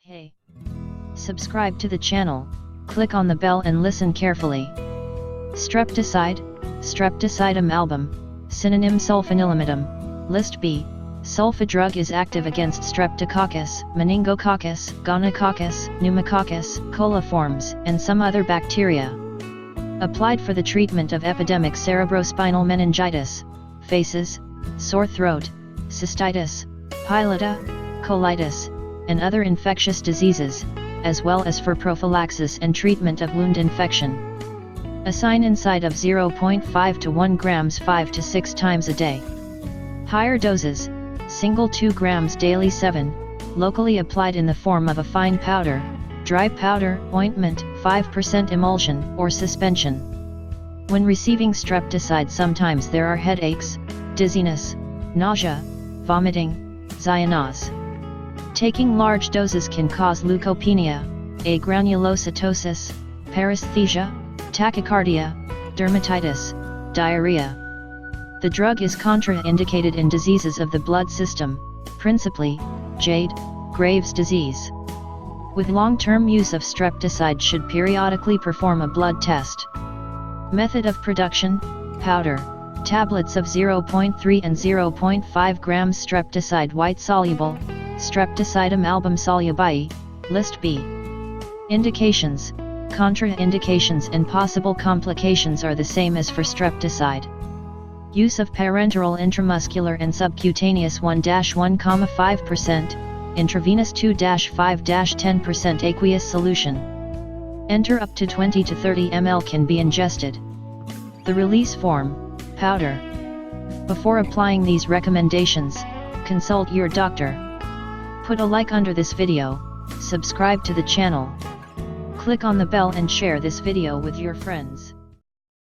Hey! Subscribe to the channel, click on the bell and listen carefully. Streptocide, Streptocidum album, synonym sulfanilamidum, list B. Sulfa drug is active against Streptococcus, Meningococcus, Gonococcus, Pneumococcus, coliforms, and some other bacteria. Applied for the treatment of epidemic cerebrospinal meningitis, phases, sore throat, cystitis, piloda, colitis, and other infectious diseases, as well as for prophylaxis and treatment of wound infection. Assign inside of 0.5 to 1 grams 5 to 6 times a day. Higher doses, single 2 grams daily 7, locally applied in the form of a fine powder, dry powder, ointment, 5% emulsion, or suspension. When receiving streptocide, sometimes there are headaches, dizziness, nausea, vomiting, zyanose. Taking large doses can cause leukopenia, agranulocytosis, paresthesia, tachycardia, dermatitis, diarrhea. The drug is contraindicated in diseases of the blood system, principally JADE, Graves' disease. With long-term use of streptocide should periodically perform a blood test. Method of production: powder, tablets of 0.3 and 0.5 grams streptocide white soluble, Streptocidum album soluble, list B. Indications, contraindications and possible complications are the same as for streptocide. Use of parenteral intramuscular and subcutaneous 1-1,5%, intravenous 2-5-10% aqueous solution. Enter up to 20 to 30 ml can be ingested. The release form, powder. Before applying these recommendations, consult your doctor. Put a like under this video, subscribe to the channel. Click on the bell and share this video with your friends.